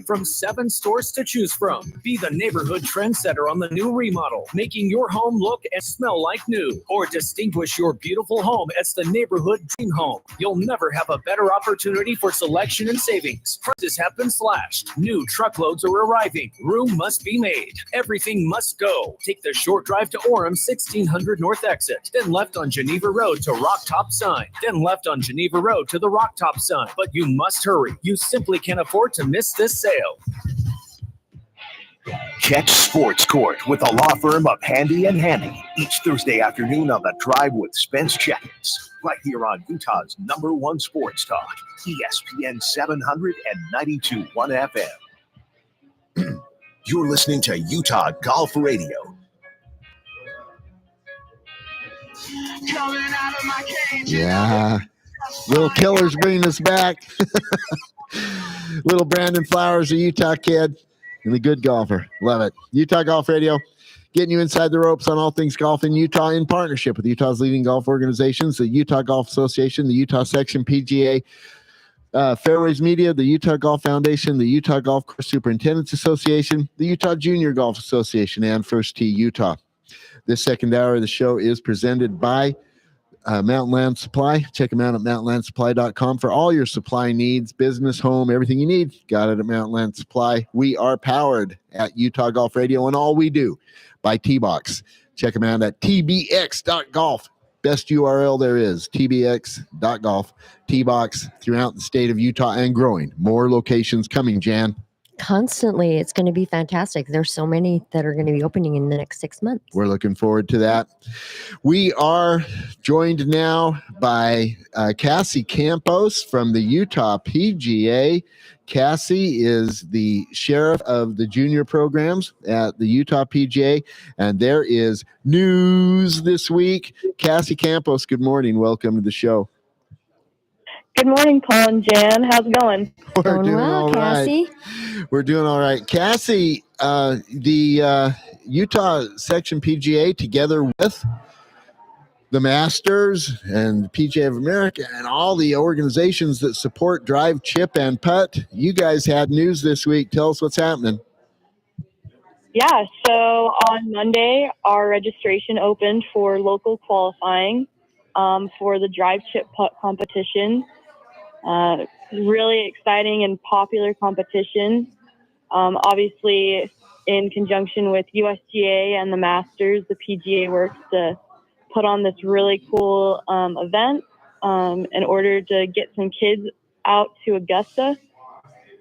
From 7 stores to choose from. Be the neighborhood trendsetter on the new remodel, making your home look and smell like new. Or distinguish your beautiful home as the neighborhood dream home. You'll never have a better opportunity for selection and savings. Prices have been slashed. New truckloads are arriving. Room must be made. Everything must go. Take the short drive to Orem 1600 North Exit. Then left on Geneva Road to Rock Top Sign. Then left on Geneva Road to the Rock Top Sign. But you must hurry. You simply can't afford to miss this sale. Catch Sports Court with the law firm of Handy and Handy each Thursday afternoon on The Drive with Spence Jenkins, right here on Utah's #1 sports talk, ESPN 700 and 92.1 FM. You're listening to Utah Golf Radio. Yeah, Little Killer's bringing us back. Little Brandon Flowers, a Utah kid and a good golfer. Love it. Utah Golf Radio, getting you inside the ropes on all things golf in Utah in partnership with Utah's leading golf organizations, the Utah Golf Association, the Utah Section PGA, Fairways Media, the Utah Golf Foundation, the Utah Golf Course Superintendents Association, the Utah Junior Golf Association, and First Tee Utah. This second hour of the show is presented by Mountain Land Supply. Check them out at mountainlandsupply.com for all your supply needs, business, home, everything you need. Got it at Mountain Land Supply. We are powered at Utah Golf Radio and all we do by T-Box. Check them out at tbx.golf. Best URL there is, tbx.golf. T-Box throughout the state of Utah and growing. More locations coming, Jan. Constantly. It's going to be fantastic. There's so many that are going to be opening in the next 6 months. We're looking forward to that. We are joined now by Cassie Campos from the Utah PGA. Cassie is the sheriff of the junior programs at the Utah PGA, and there is news this week. Cassie Campos, good morning. Welcome to the show. Good morning, Paul and Jan. How's it going? We're doing well, all Cassie. right. We're doing all right. Cassie, the Utah Section PGA, together with the Masters and PGA of America and all the organizations that support drive, chip, and putt, you guys had news this week. Tell us what's happening. Yeah, so on Monday, our registration opened for local qualifying for the drive, chip, putt competition. Really exciting and popular competition. Obviously, in conjunction with USGA and the Masters, the PGA works to put on this really cool event in order to get some kids out to Augusta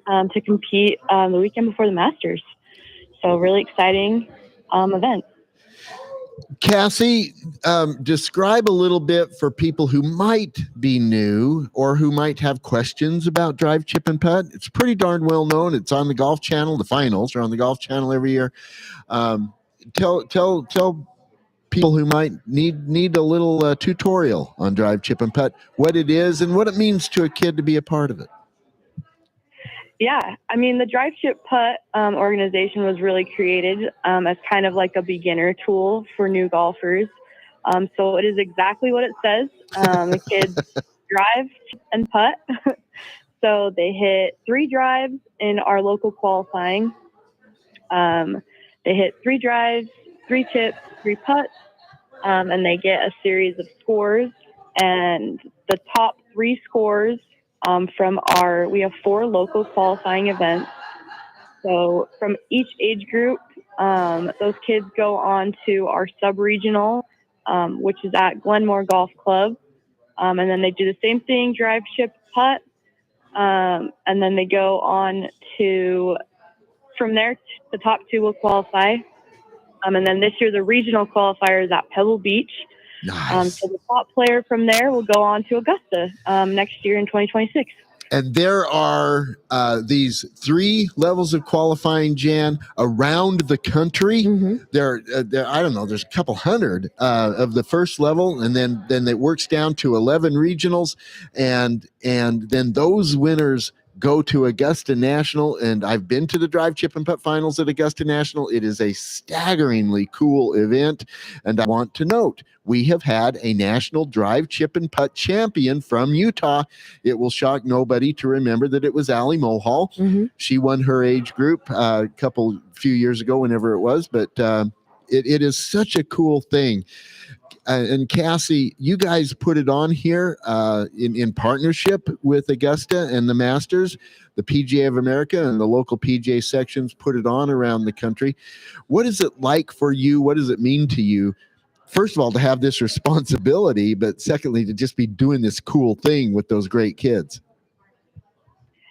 to compete the weekend before the Masters. So really exciting event. Cassie, describe a little bit for people who might be new or who might have questions about drive, chip, and putt. It's pretty darn well known. It's on the Golf Channel. The finals are on the Golf Channel every year. Tell people who might need a little tutorial on drive, chip, and putt, what it is and what it means to a kid to be a part of it. Yeah, I mean, the Drive Chip Putt organization was really created as kind of like a beginner tool for new golfers. So it is exactly what it says. The kids drive and putt. So they hit 3 drives in our local qualifying. They hit 3 drives, 3 chips, 3 putts, and they get a series of scores. And the top 3 scores we have 4 local qualifying events. So from each age group, those kids go on to our sub-regional, which is at Glenmore Golf Club. And then they do the same thing, drive, chip, putt. And then they go on from there, the top 2 will qualify. And then this year, the regional qualifier is at Pebble Beach. Nice. So the top player from there will go on to Augusta next year in 2026. And there are these 3 levels of qualifying, Jan, around the country. Mm-hmm. There, I don't know, there's a couple hundred of the first level, and then it works down to 11 regionals, and then those winners go to Augusta National, and I've been to the Drive, Chip, and Putt finals at Augusta National. It is a staggeringly cool event, and I want to note we have had a national Drive, Chip, and Putt champion from Utah. It will shock nobody to remember that it was Allie Mulhall. Mhm. She won her age group a few years ago, whenever it was, but it is such a cool thing. And Cassie, you guys put it on here in partnership with Augusta and the Masters. The PGA of America and the local PGA sections put it on around the country. What is it like for you? What does it mean to you? First of all, to have this responsibility, but secondly, to just be doing this cool thing with those great kids.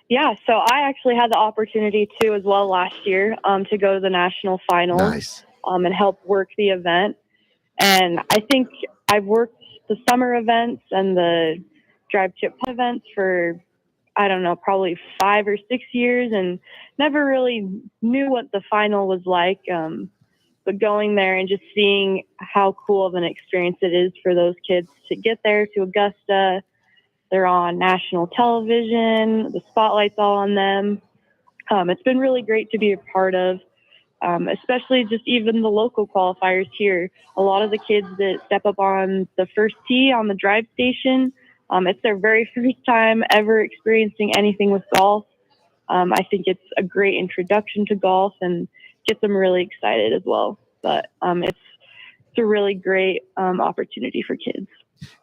Yeah, so I actually had the opportunity to as well last year to go to the national finals. Nice. And help work the event. And I think I've worked the summer events and the Drive, Chip, Putt events for, I don't know, probably 5 or 6 years, and never really knew what the final was like. But going there and just seeing how cool of an experience it is for those kids to get there to Augusta. They're on national television. The spotlight's all on them. It's been really great to be a part of. Especially just even the local qualifiers here. A lot of the kids that step up on the first tee on the drive station, it's their very first time ever experiencing anything with golf. I think it's a great introduction to golf and gets them really excited as well. But it's a really great opportunity for kids.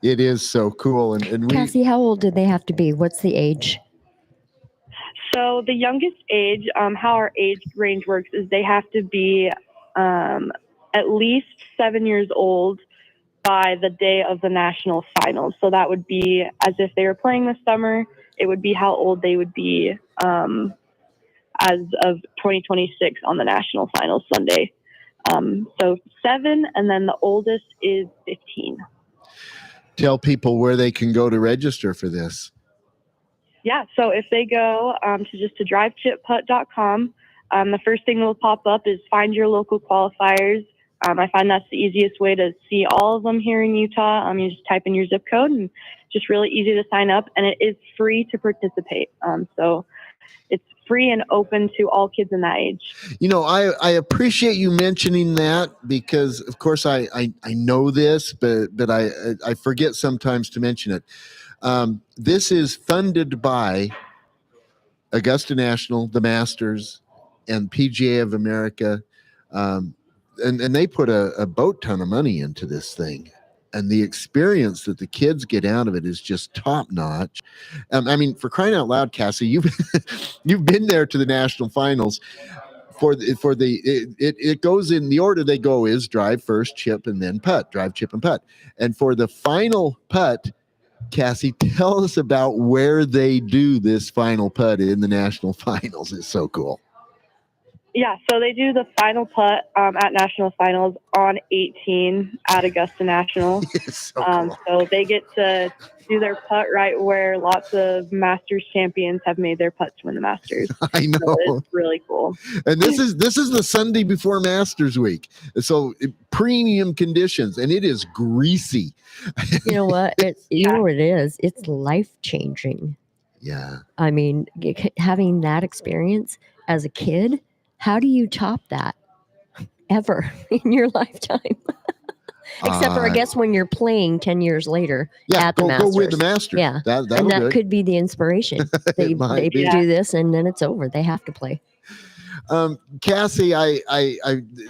It is so cool. And we, Cassie, how old do they have to be? What's the age? So the youngest age, how our age range works is they have to be at least 7 years old by the day of the national finals. So that would be as if they were playing this summer. It would be how old they would be as of 2026 on the national finals Sunday. So 7, and then the oldest is 15. tell people where they can go to register for this. Yeah, so if they go to drivechipputt.com, the first thing that will pop up is find your local qualifiers. I find that's the easiest way to see all of them here in Utah. You just type in your zip code, and just really easy to sign up, and it is free to participate. So it's free and open to all kids in that age. You know, I appreciate you mentioning that because, of course, I know this, but I forget sometimes to mention it. This is funded by Augusta National, the Masters, and PGA of America, and they put a boat ton of money into this thing. And the experience that the kids get out of it is just top notch. I mean, for crying out loud, Cassie, you've been there to the national finals. It goes in the order they go is drive first, chip, and then putt. Drive, chip, and putt. And for the final putt, Cassie, tell us about where they do this final putt in the national finals. It's so cool. Yeah, so they do the final putt at national finals on 18 at Augusta National. So cool. So they get to do their putt right where lots of Masters champions have made their putts to win the Masters. I know. So it's really cool. And this is the Sunday before Masters week. So premium conditions, and it is greasy. You know what? You know what it is? It's life-changing. Yeah. I mean, having that experience as a kid, how do you top that ever in your lifetime? Except for, I guess, when you're playing 10 years later at the Masters. Go with the Masters. Yeah. That could be the inspiration. They do this and then it's over. They have to play. Cassie,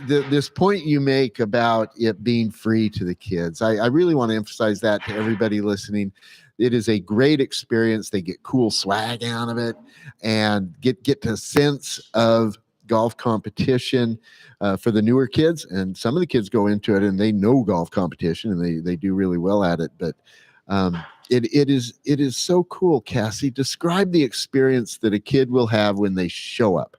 this point you make about it being free to the kids, I really want to emphasize that to everybody listening. It is a great experience. They get cool swag out of it and get a sense of golf competition for the newer kids. And some of the kids go into it and they know golf competition and they do really well at it. But it is so cool. Cassie, describe the experience that a kid will have when they show up.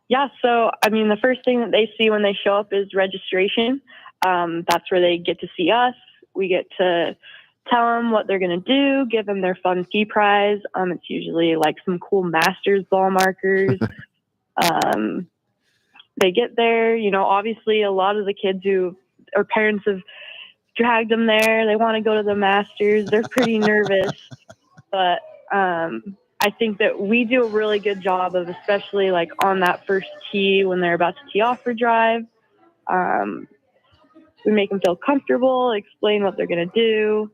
Yeah, so I mean, the first thing that they see when they show up is registration. That's where they get to see us. We get to tell them what they're going to do, give them their fun key prize. It's usually like some cool Masters ball markers. They get there, you know, obviously a lot of the kids or parents have dragged them there. They want to go to the Masters. They're pretty nervous, but I think that we do a really good job of, especially like on that first tee when they're about to tee off for drive. We make them feel comfortable, explain what they're going to do.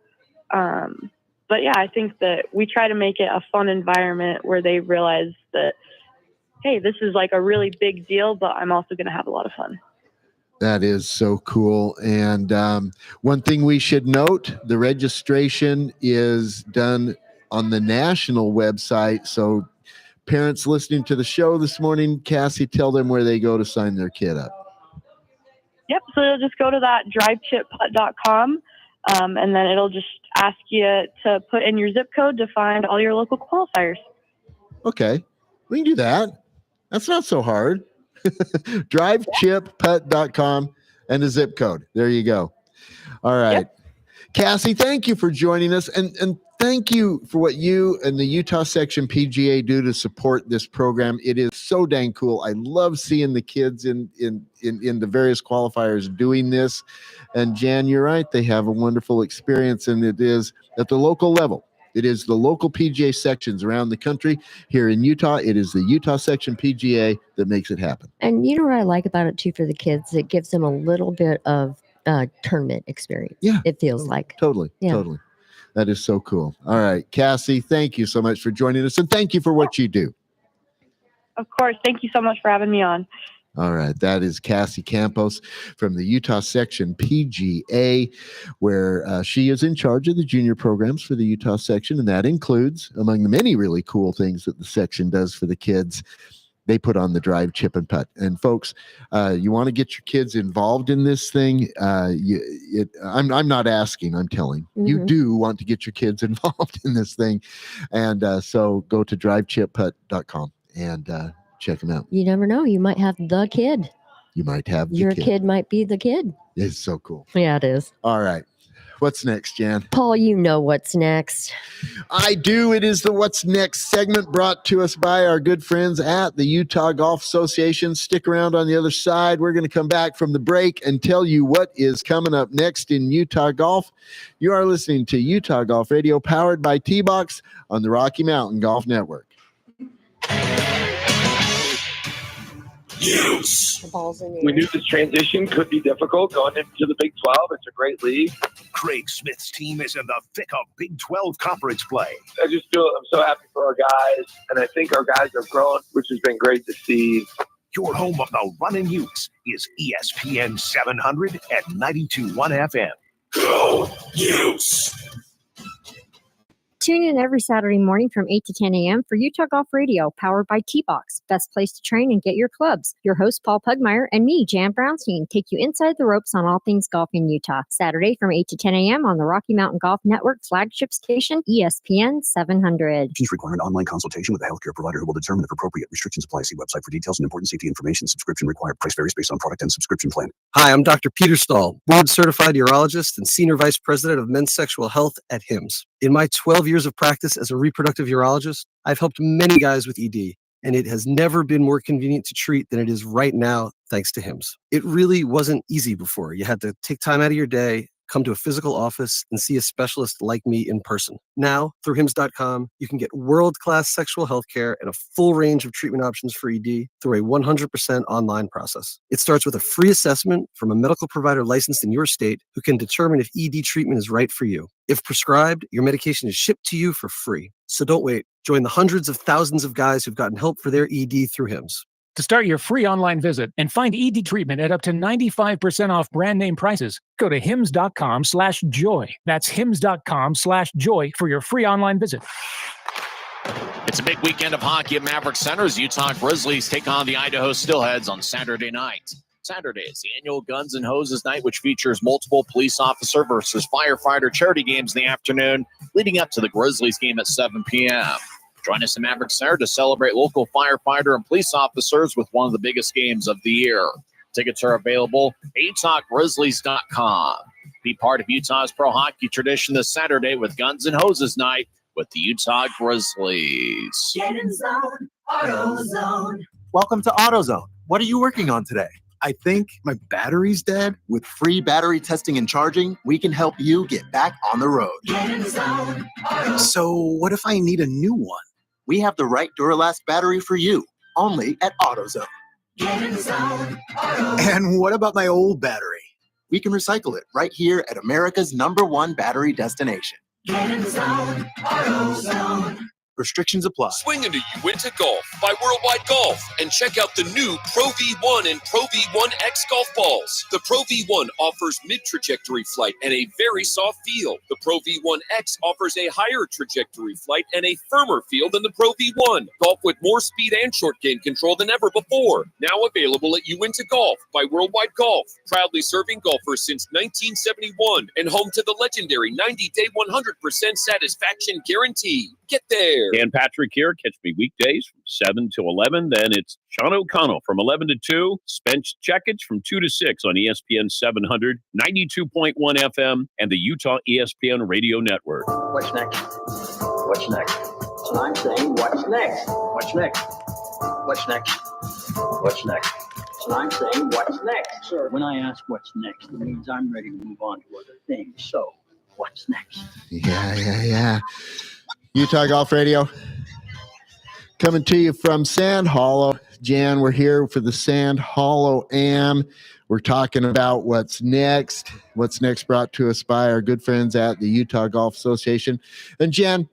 But yeah, I think that we try to make it a fun environment where they realize that, hey, this is like a really big deal, but I'm also going to have a lot of fun. That is so cool. And one thing we should note, the registration is done on the national website. So parents listening to the show this morning, Cassie, tell them where they go to sign their kid up. Yep. So you'll just go to that drivechippputt.com, and then it'll just ask you to put in your zip code to find all your local qualifiers. Okay. We can do that. That's not so hard. drivechippputt.com and the zip code. There you go. All right. Yep. Cassie, thank you for joining us. And thank you for what you and the Utah Section PGA do to support this program. It is so dang cool. I love seeing the kids in the various qualifiers doing this. And Jan, you're right. They have a wonderful experience, and it is at the local level. It is the local PGA sections around the country. Here in Utah, it is the Utah Section PGA that makes it happen. And you know what I like about it too for the kids? It gives them a little bit of tournament experience. Yeah. It feels like. Totally. Yeah. Totally. That is so cool. All right, Cassie, thank you so much for joining us, and thank you for what you do. Of course. Thank you so much for having me on. All right, that is Cassie Campos from the Utah Section PGA, where she is in charge of the junior programs for the Utah Section, and that includes, among the many really cool things that the section does for the kids, they put on the drive, chip, and putt. And folks, you want to get your kids involved in this thing. I'm not asking, I'm telling. Mm-hmm. You do want to get your kids involved in this thing. And so go to drivechippputt.com and check them out. You never know. You might have the kid. You might have the Your kid might be the kid. It's so cool. Yeah, it is. All right. What's next, Jan? Paul, you know what's next. I do. It is the What's Next segment brought to us by our good friends at the Utah Golf Association. Stick around on the other side. We're going to come back from the break and tell you what is coming up next in Utah Golf. You are listening to Utah Golf Radio, powered by T-Box on the Rocky Mountain Golf Network. The ball's in the We air. knew this transition could be difficult going into the Big 12. It's a great league. Craig Smith's team is in the thick of Big 12 conference play. I just feel I'm so happy for our guys, and I think our guys have grown, which has been great to see. Your home of the Runnin' Utes is ESPN 700 at 92.1 FM. Go Utes! Tune in every Saturday morning from 8 to 10 a.m. for Utah Golf Radio, powered by T-Box. Best place to train and get your clubs. Your host, Paul Pugmire, and me, Jan Brownstein, take you inside the ropes on all things golf in Utah. Saturday from 8 to 10 a.m. on the Rocky Mountain Golf Network flagship station, ESPN 700. Fees require an online consultation with a healthcare provider who will determine if appropriate. Restrictions apply. See website for details and important safety information. Subscription required. Price varies based on product and subscription plan. Hi, I'm Dr. Peter Stahl, board-certified urologist and senior vice president of men's sexual health at HIMSS. In my 12 years of practice as a reproductive urologist, I've helped many guys with ED, and it has never been more convenient to treat than it is right now, thanks to HIMSS. It really wasn't easy before. You had to take time out of your day, come to a physical office, and see a specialist like me in person. Now, through HIMSS.com, you can get world-class sexual health care and a full range of treatment options for ED through a 100% online process. It starts with a free assessment from a medical provider licensed in your state who can determine if ED treatment is right for you. If prescribed, your medication is shipped to you for free. So don't wait. Join the hundreds of thousands of guys who've gotten help for their ED through HIMSS. To start your free online visit and find ED treatment at up to 95% off brand name prices, go to hims.com/joy. That's hims.com/joy for your free online visit. It's a big weekend of hockey at Maverick Center as Utah Grizzlies take on the Idaho Steelheads on Saturday night. Saturday is the annual Guns and Hoses night, which features multiple police officer versus firefighter charity games in the afternoon, leading up to the Grizzlies game at 7 p.m. Join us in Maverick Center to celebrate local firefighter and police officers with one of the biggest games of the year. Tickets are available at utahgrizzlies.com. Be part of Utah's pro hockey tradition this Saturday with Guns and Hoses night with the Utah Grizzlies. Get in zone, AutoZone. Welcome to AutoZone. What are you working on today? I think my battery's dead. With free battery testing and charging, we can help you get back on the road. Get in zone, AutoZone. So what if I need a new one? We have the right Duralast battery for you, only at AutoZone. Get in the zone. AutoZone. And what about my old battery? We can recycle it right here at America's #1 battery destination. Get in the zone. AutoZone. Restrictions apply. Swing into Uinta Golf by Worldwide Golf and check out the new Pro V1 and Pro V1X golf balls. The Pro V1 offers mid-trajectory flight and a very soft feel. The Pro V1X offers a higher trajectory flight and a firmer feel than the Pro V1. Golf with more speed and short game control than ever before. Now available at Uinta Golf by Worldwide Golf. Proudly serving golfers since 1971 and home to the legendary 90-day 100% satisfaction guarantee. Get there. Dan Patrick here. Catch me weekdays from 7 to 11. Then it's Sean O'Connell from 11 to 2. Spence Checkage from 2 to 6 on ESPN 700, 92.1 FM, and the Utah ESPN Radio Network. What's next? What's next? So I'm saying, what's next? What's next? What's next? What's next? So I'm saying, what's next? Sir, when I ask what's next, it means I'm ready to move on to other things. So, what's next? Yeah. Utah Golf Radio coming to you from Sand Hollow. Jan, we're here for the Sand Hollow Am. We're talking about what's next. What's next brought to us by our good friends at the Utah Golf Association. And Jan,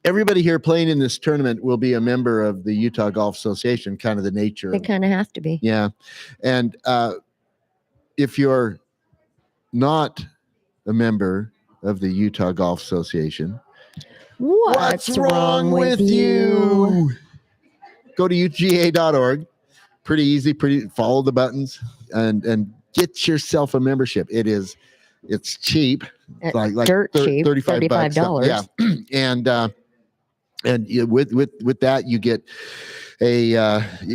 everybody here playing in this tournament will be a member of the Utah Golf Association, kind of the nature. They kind of have to be. Yeah. And if you're not a member of the Utah Golf Association, what's wrong with you? Go to UGA.org. Pretty easy, follow the buttons and get yourself a membership. It's cheap. It's like dirt cheap, $35. Yeah. And with that you get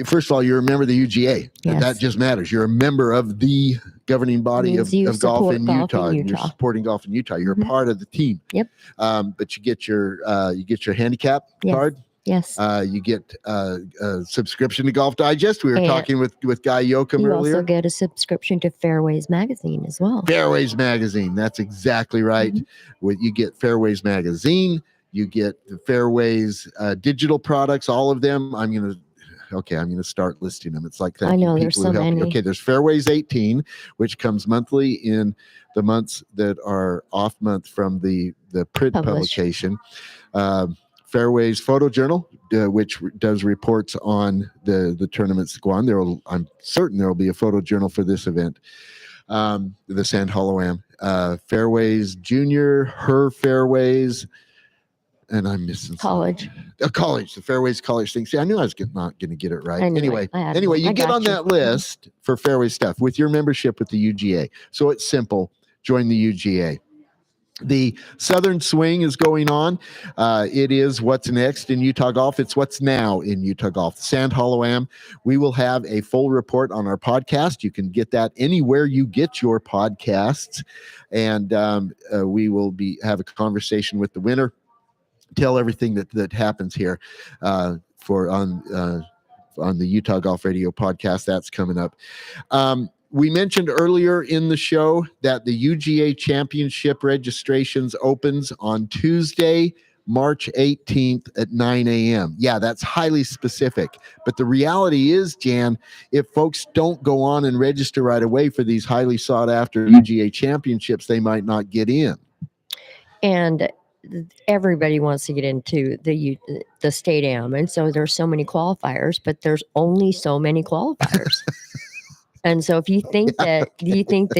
first of all, you're a member of the UGA. Yes. That just matters. You're a member of the governing body of golf in Utah. And you're supporting golf in Utah. You're a part of the team. Yep. But you get your handicap card. Yes. You get a subscription to Golf Digest. We were talking with Guy Yoakum earlier. You also get a subscription to Fairways Magazine as well. Fairways Magazine. That's exactly right. You get Fairways Magazine. You get the Fairways digital products, all of them. I'm going to start listing them. It's like I know there's so many. Okay, there's Fairways 18, which comes monthly in the months that are off month from the print publication. Fairways Photo Journal, which does reports on the tournaments that go on. I'm certain there will be a photo journal for this event. The Sand Hollow Am. Fairways Junior, Her Fairways, and I'm missing college. College, the Fairways College thing. See, I knew I was not going to get it right. I knew Anyway, it. you get on that list for Fairways stuff with your membership with the UGA. So it's simple. Join the UGA. The Southern Swing is going on. It is what's next in Utah Golf. It's what's now in Utah Golf. Sand Hollow Am. We will have a full report on our podcast. You can get that anywhere you get your podcasts. And we will have a conversation with the winner. Tell everything that happens here on the Utah Golf Radio podcast. That's coming up. We mentioned earlier in the show that the UGA Championship registrations opens on Tuesday, March 18th at 9 a.m. Yeah, that's highly specific. But the reality is, Jan, if folks don't go on and register right away for these highly sought after UGA championships, they might not get in. And everybody wants to get into the state am, and so there's so many qualifiers, but there's only so many qualifiers. And so if you think that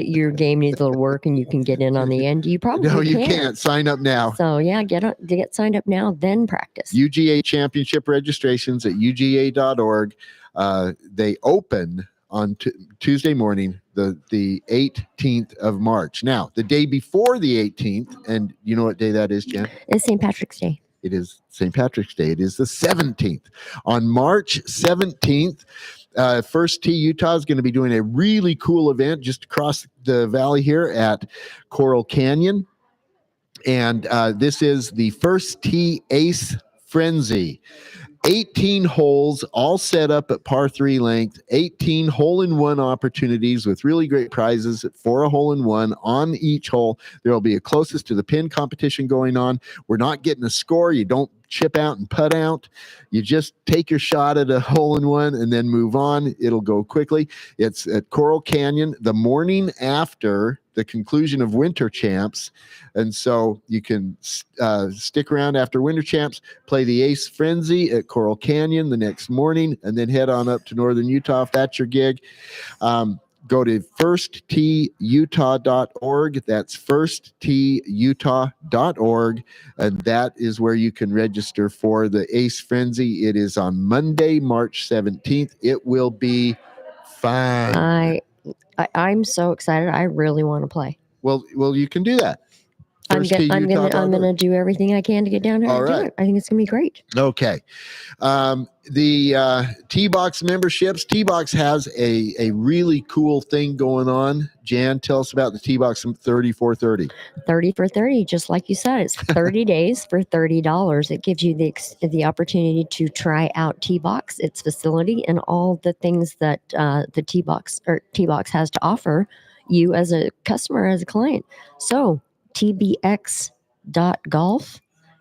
your game needs a little work and you can get in on the end, you probably can't. Sign up now. So yeah, get signed up now, then practice. UGA Championship registrations at UGA.org. They open on Tuesday morning, the 18th of March. Now, the day before the 18th, and you know what day that is, Jen? It's St. Patrick's Day. It is St. Patrick's Day. It is the 17th. On March 17th, First Tee Utah is going to be doing a really cool event just across the valley here at Coral Canyon. And this is the First Tee Ace Frenzy. 18 holes all set up at par 3 length, 18 hole-in-one opportunities with really great prizes for a hole-in-one on each hole. There will be a closest to the pin competition going on. We're not getting a score. You don't chip out and putt out. You just take your shot at a hole-in-one and then move on. It'll go quickly. It's at Coral Canyon the morning after the conclusion of Winter Champs. And so you can stick around after Winter Champs, play the Ace Frenzy at Coral Canyon the next morning, and then head on up to Northern Utah if that's your gig. Go to firstteeutah.org. That's firstteeutah.org. And that is where you can register for the Ace Frenzy. It is on Monday, March 17th. It will be fun. I'm so excited. I really want to play. Well, you can do that. I'm gonna do everything I can to get down here All and do right. it. I think it's gonna be great. Okay. The T-Box memberships. T-Box has a really cool thing going on. Jan, tell us about the T-Box 30 for 30. 30 for 30, just like you said, it's 30 days for $30. It gives you the opportunity to try out T-Box, its facility, and all the things that the T-Box has to offer you as a customer, as a client. So tbx.golf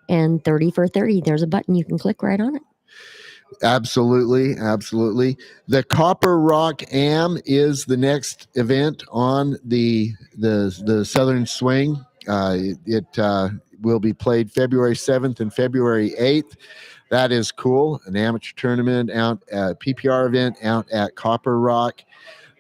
and 30 for 30. There's a button you can click right on it. Absolutely. The Copper Rock Am is the next event on the Southern Swing. It will be played February 7th and February 8th. That is cool. An amateur tournament out at PPR event out at Copper Rock.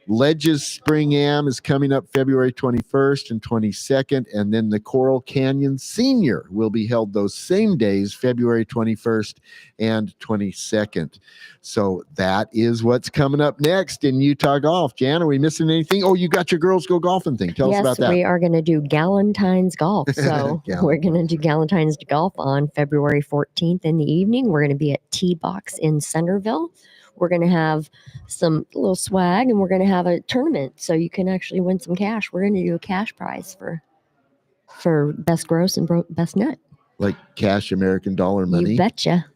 Ledges Spring Am is coming up February 21st and 22nd, and then the Coral Canyon Senior will be held those same days, February 21st and 22nd. So that is what's coming up next in Utah Golf. Jan, are we missing anything? Oh, you got your Girls Go Golfing thing. Tell us about that. Yes, we are going to do Galentine's Golf. So we're going to do Galentine's Golf on February 14th in the evening. We're going to be at T-Box in Centerville. We're going to have some little swag, and we're going to have a tournament so you can actually win some cash. We're going to do a cash prize for best gross and best net. Like cash American dollar money? You betcha.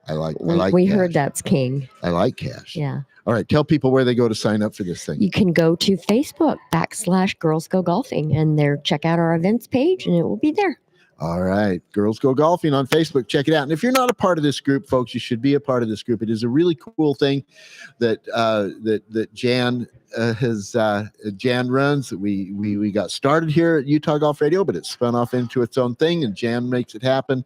I like we cash. heard that's king. I like cash. Yeah. All right. Tell people where they go to sign up for this thing. You can go to Facebook /Girls Go Golfing, and there check out our events page, and it will be there. All right. Girls Go Golfing on Facebook. Check it out. And if you're not a part of this group, folks, you should be a part of this group. It is a really cool thing that that Jan Jan runs. We got started here at Utah Golf Radio, but it spun off into its own thing, and Jan makes it happen.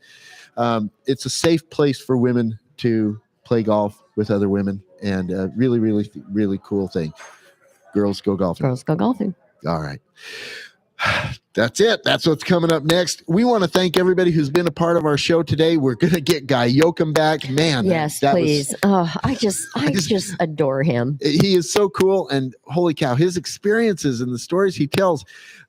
It's a safe place for women to play golf with other women, and really, really, really cool thing. Girls Go Golfing. Girls Go Golfing. All right. That's it. That's what's coming up next. We want to thank everybody who's been a part of our show today. We're going to get Guy Yoakum back. Man. Yes, please. I just adore him. He is so cool. And holy cow, his experiences and the stories he tells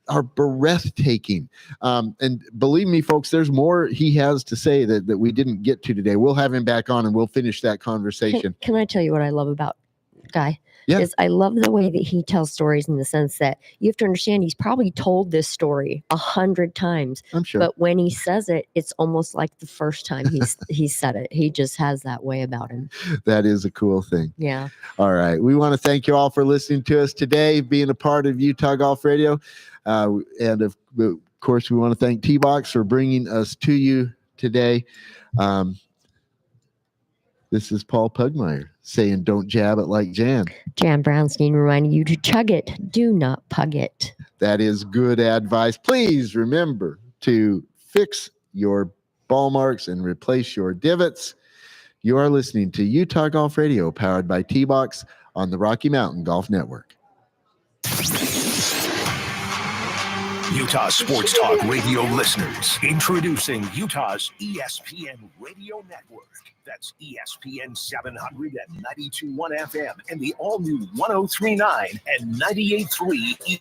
are breathtaking. And believe me, folks, there's more he has to say that we didn't get to today. We'll have him back on and we'll finish that conversation. Can I tell you what I love about Guy? Yeah. Is I love the way that he tells stories, in the sense that you have to understand he's probably told this story 100 times. I'm sure. But when he says it, it's almost like the first time he said it. He just has that way about him. That is a cool thing. Yeah. All right. We want to thank you all for listening to us today, being a part of Utah Golf Radio. And of course, we want to thank T-Box for bringing us to you today. This is Paul Pugmire saying, don't jab it like Jan. Jan Brownstein reminding you to chug it. Do not pug it. That is good advice. Please remember to fix your ball marks and replace your divots. You are listening to Utah Golf Radio, powered by T-Box on the Rocky Mountain Golf Network. Utah Sports Talk Radio listeners, introducing Utah's ESPN Radio Network. That's ESPN 700 at 92.1 FM and the all-new 103.9 and 98.3